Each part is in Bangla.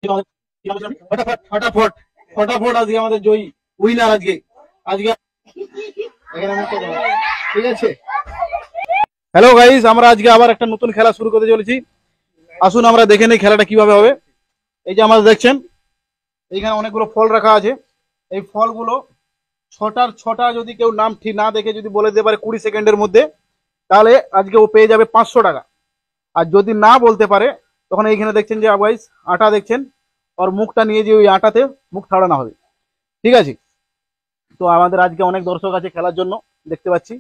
ফটাফট ফটাফট ফটাফট আজকে আমাদের জয়ী উইনার আজকে আজকে ঠিক আছে। হ্যালো গাইস, আমরা আজকে আবার একটা নতুন খেলা শুরু করতে চলেছি। আসুন আমরা দেখে নেই খেলাটা কিভাবে হবে। এই যে আমাদের দেখছেন এইখানে অনেকগুলো ফল রাখা আছে। এই ফলগুলো ছটার ছটা যদি কেউ নাম ঠিক না দেখে যদি বলে দিতে পারে 20 সেকেন্ডের মধ্যে, তাহলে আজকে ও পেয়ে যাবে 500 টাকা। আর যদি না বলতে পারে তখন এইখানে দেখছেন যে গাইস আটা দেখছেন, ওর মুখটা নিয়ে যে ওই আটাতে মুখ ছাড়ানো হবে। ঠিক আছে, তো আমাদের আজকে অনেক দর্শক আছে খেলার জন্য দেখতে পাচ্ছি।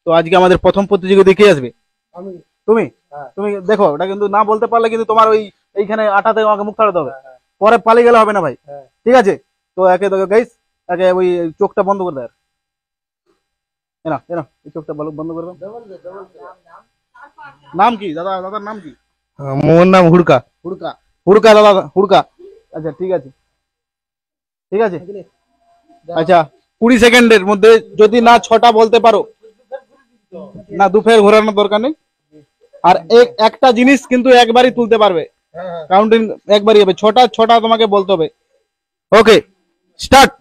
তো আজকে আমাদের প্রথম প্রতিযোগিতা কে আসবে? তুমি তুমি দেখো, ওটা কিন্তু না বলতে পারলে কিন্তু তোমার ওই এইখানে আটাতে আমাকে মুখ ছাড়াতে হবে, পরে পালিয়ে গেলে হবে না ভাই। ঠিক আছে, তো একে দেখো গাইস, একে ওই চোখটা বন্ধ করে দেয়। এনা এনা এই চোখটা বন্ধ করে দাও। নাম কি দাদা? দাদার নাম কি? মোর নাম হুড়কা। হুড়কা? হুড়কা দাদা, হুড়কা। আচ্ছা ঠিক আছে, ঠিক আছে। আচ্ছা 20 সেকেন্ডের মধ্যে যদি না ছটা বলতে পারো, না দুফের ঘোরানোর দরকার নেই। আর একটা জিনিস কিন্তু একবারই তুলতে পারবে, কাউন্টিং একবারই হবে। ছটা ছটা তোমাকে বলতে হবে। ওকে, স্টার্ট।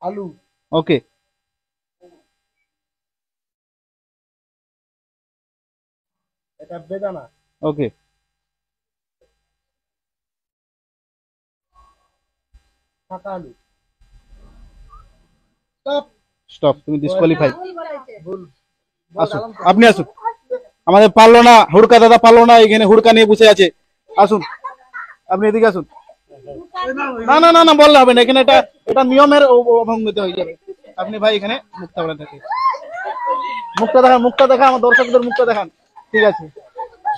আলু। ওকে, এটা বেদানা। ওকে, ফাঁকা আলু। স্টপ। তুমি ডিসকোয়ালিফাই। ভুল। আসুন, আপনি আসুন। আমাদের পারলো না, হুড়কা দাদা পারলো না, এখানে হুড়কা নিয়ে বসে আছে। আসুন, আপনি এদিকে আসুন। না না না না, বললে হবে না, এখানে এটা এটা নিয়মের অভঙ্গিত হয়ে যাবে। আপনি ভাই এখানে মুখটা বলেন থাকে, মুখটা দেখান, মুখটা দেখা, আমার দর্শকদের মুখটা দেখান। ঠিক আছে,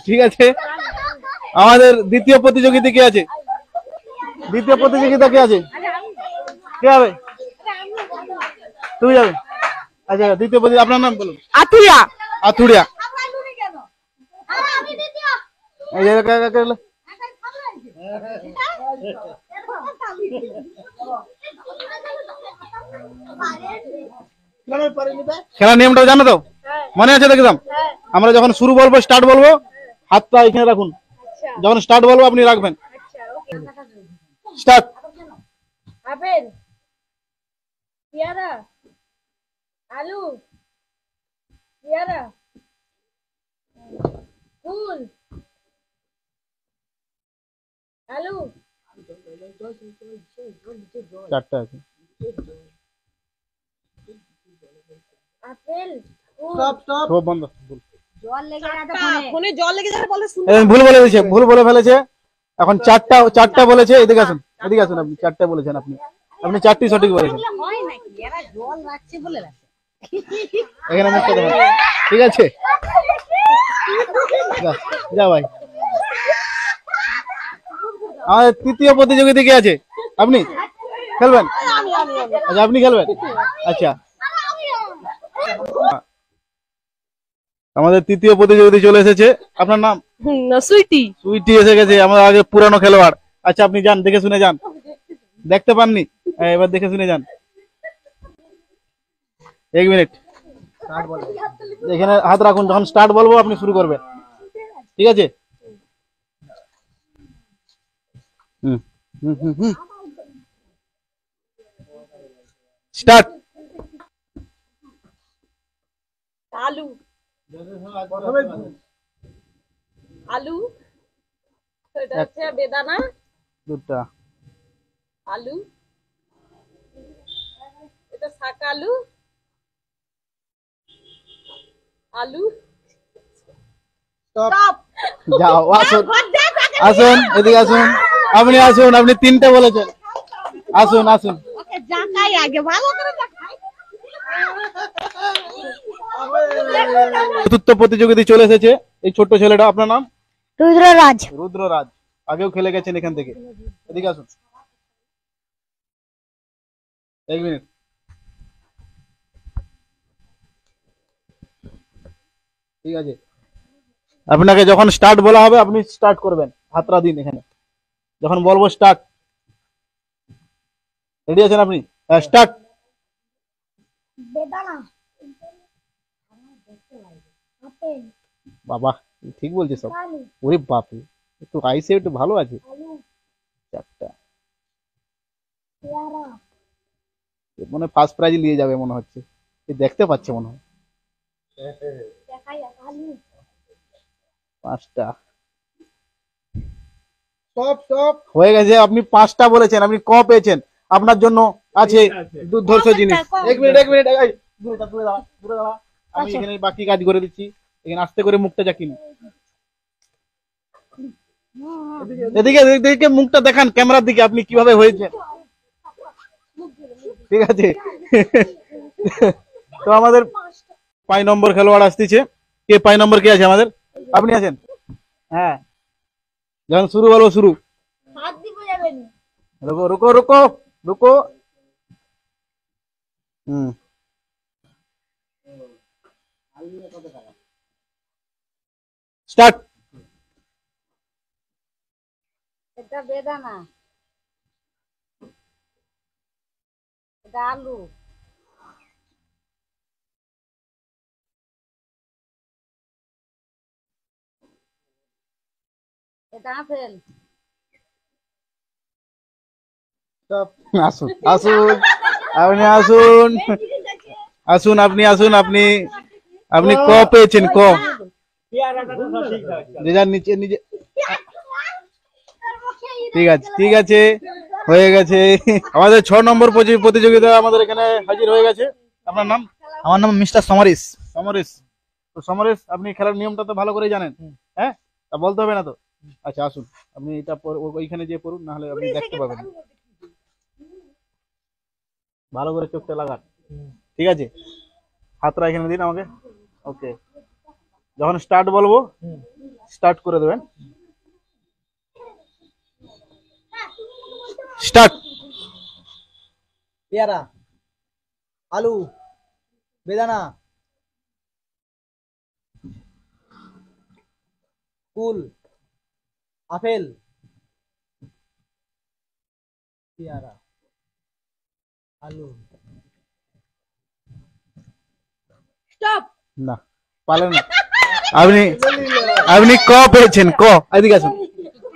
ঠিক আছে। আমাদের দ্বিতীয় প্রতিযোগিতা কে আছে? দ্বিতীয় প্রতিযোগিতা কে আছে? কে হবে? তুমি যাবে? আচ্ছা দ্বিতীয় প্রতিযোগিতা, আপনার নাম বলুন। আতুরিয়া। আতুরিয়া। এই যে খেলার নিয়মটা জানো তো? মনে আছে? দেখলাম আমরা যখন শুরু বলবো, স্টার্ট বলবো, হাতটা এখানে রাখুন। যখন স্টার্ট বলবো আপনি রাখবেন। স্টার্ট। আপেল, পেয়ারা, আলু, পেয়ারা, ফুল, আলু, চারটা আছে। Apple, stop stop. সব বন্ধ। জল লেগে যাবে ফোনে, জল লেগে যাবে বলে শুনে। ভুল বলে দিয়েছে, ভুল বলে ফেলেছে। এখন চারটা চারটা বলেছে। এদিকে আসুন, এদিকে আসুন। আপনি চারটা বলেছেন, আপনি আপনি চারটি সঠিক বলেছেন। হয় নাকি এরা জল রাখছে বলে রাখছে। এখানে মুখটা দেখেন। ঠিক আছে, যা ভাই। আমাদের তৃতীয় প্রতিযোগিতা কে আছে? আপনি খেলবেন? আচ্ছা আপনি খেলবেন। আচ্ছা, আমাদের তৃতীয় প্রতিযোগিতা চলে এসেছে। আপনার নাম? সুইটি। সুইটি এসে গেছে, আমাদের আগে পুরানো খেলোয়াড়। আচ্ছা আপনি যান, দেখে শুনে যান। দেখতে পাননি? এবার দেখে শুনে যান। 1 মিনিট, এখানে হাত রাখুন। যখন স্টার্ট বলবো আপনি শুরু করবেন। ঠিক আছে? হুম হুম হুম হুম, স্টার্ট। আলু, আলু, এটা হচ্ছে বেদানা, দুটা। আলু, এটা শাক আলু, আলু, স্টপ। যাও, আসুন আসুন, এদিকে আসুন। আপনি আসুন, আপনি তিনটে বলেছেন। আসুন আসুন। জাকাই আগে ভালো করে জাকাই। চতুর্থ প্রতিযোগিতা চলে এসেছে। এই ছোট্ট ছেলেটা, আপনার নাম? রুদ্ররাজ। রুদ্ররাজ, আগেও খেলে গেছেন এখান থেকে। এদিকে আসুন। 1 মিনিট। ঠিক আছে, আপনাকে যখন স্টার্ট বলা হবে আপনি স্টার্ট করবেন। হাতটা দিন এখানে, যখন বলবো স্টার্ট। রেডি আছেন আপনি? স্টার্ট। বেদানা, আপেল, বাবা, ঠিক বলছে সব। ওরে বাপরে, একটু আইসে একটু ভালো আছে। চারটা, এ মনে ফার্স্ট প্রাইজ নিয়ে যাবে মনে হচ্ছে, এ দেখতে পাচ্ছে মনে হয়। পাঁচটা স্টপ স্টপ। হয়ে গেছে, আপনি পাঁচটা বলেছেন, আপনি ক পেয়েছেন। আপনার জন্য আছে দুর্ধর্ষ জিনিস। এক মিনিট এক মিনিট, এই, দূরে দাঁড়া, দূরে দাঁড়া, দূরে দাঁড়া। আমি এখানে বাকি কাজ করে দিচ্ছি, এখানে আস্তে করে মুখটা চাকিনি। এদিকে এদিকে মুখটা দেখান ক্যামেরার দিকে, আপনি কিভাবে হয়েছেন। ঠিক আছে। তো আমাদের 5 নম্বর খেলোয়াড় আসতেছে। কে 5 নম্বর কে আছে আমাদের? আপনি আছেন। হ্যাঁ, যখন শুরু হলো শুরু। रुको रुको रुको रुको। स्टार्ट। এটা বেদানা, এটা আলু, এটা আপেল, স্টপ। আসুন আসুন, আপনি আসুন আসুন, আপনি আসুন, আপনি আপনি ক পেয়েছেন, ক। যে যার নিচে নিচে। ঠিক আছে ঠিক আছে, হয়ে গেছে। আমাদের 6 নম্বর প্রতিযোগিতা আমাদের এখানে হাজির হয়ে গেছে। আপনার নাম? আমার নাম মিস্টার সমরেশ। সমরেশ। তো সমরেশ, আপনি খেলার নিয়মটা তো ভালো করেই জানেন, হ্যাঁ? তা বলতে হবে না তো? আচ্ছা আসুন, আপনি এটা ওইখানে যে পড়ুন, না হলে আপনি দেখতে পাবেন। ভালো করে চোখটা লাগান, ঠিক আছে? হাতটা এখানে দিন আমাকে। ওকে, যখন স্টার্ট বলবো স্টার্ট করে দেবেন। স্টার্ট। পেয়ারা, আলু, বেদানা, কুল, আপেল, পেয়ারা, আলু। স্টপ। না, পালেন না। আপনি আপনি ক পেয়েছেন, ক। এদিকে আসুন,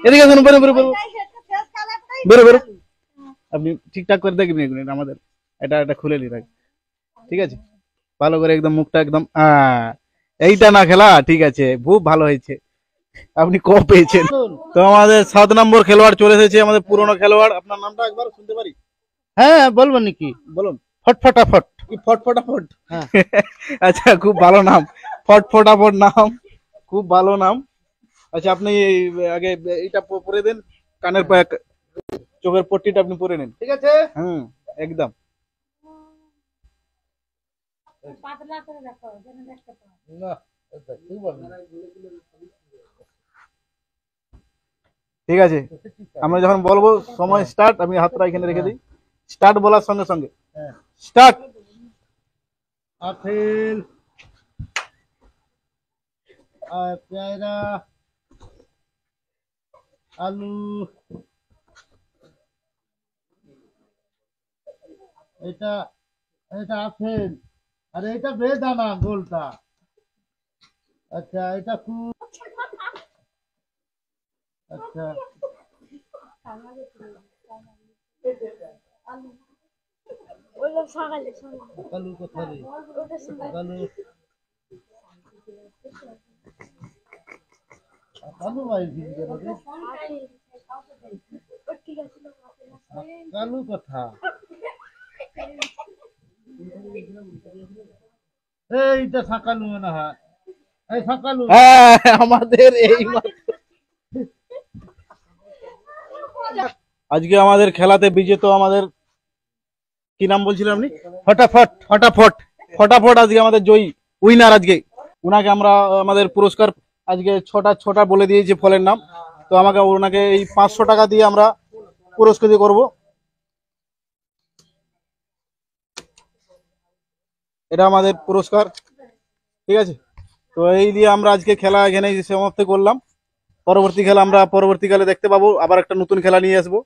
এদিকে আসুন, বেরো বেরো বেরো বেরো বেরো। আপনি ঠিকঠাক করে দেখবেন আমাদের এটা এটা খুলে নি রাখ, ঠিক আছে? ভালো করে একদম মুখটা একদম, এইটা না খেলা, ঠিক আছে, খুব ভালো হয়েছে, আপনি ক পেয়েছেন। তো আমাদের 7 নম্বর খেলোয়াড় চলে এসেছে, আমাদের পুরনো খেলোয়াড়। আপনার নামটা একবার শুনতে পারি? হ্যাঁ বলবো নাকি? বলুন। ফটফটাফট কি ফটফটাফট? হ্যাঁ। আচ্ছা, খুব ভালো নাম, ফটফটাফট নাম, খুব ভালো নাম। আচ্ছা, আপনি আগে এইটা পরে দেন, কানের চোখের পট্টিটা আপনি পরে নেন, ঠিক আছে। একদম। পাতলা করে দেখো যেন দেখতে পাও। না, এটা কি বলবো? ঠিক আছে, আমরা যখন বলবো সময় স্টার্ট, আমি হাতটা এখানে রেখে দিই। স্টার্ট বলার সঙ্গে সঙ্গে হ্যাঁ। স্টার্ট। আপেল, পেয়ারা, আলু, এটা এটা আপেল, আর এটা বেদানা গোলটা। আচ্ছা, এটা খুব আচ্ছা। ওইটা সকালে আলু কোথায়? আলু আলু ভাই আলু কথা। এইটা সকালু মনে হয়, এই সকালু। হ্যাঁ, আমাদের এই আজকে আমাদের খেলাতে বিজেতা আমাদের, কি নাম বলছিলেন আপনি? ফটাফট ফটাফট। ফটাফট আজকে আমাদের জয়ী, উইনার আজকে। উনাকে আমরা আমাদের পুরস্কার আজকে ছটা বলে দিয়েছি ফলের নাম। তো আমাকে ওনাকে এই 500 টাকা দিয়ে আমরা পুরস্কৃত করব। এটা আমাদের পুরস্কার, ঠিক আছে? তো এই দিয়ে আমরা আজকে খেলা এখানে সমাপ্ত করলাম। পরবর্তী খেলা আমরা পরবর্তীকালে দেখতে পাবো, আবার একটা নতুন খেলা নিয়ে আসবো।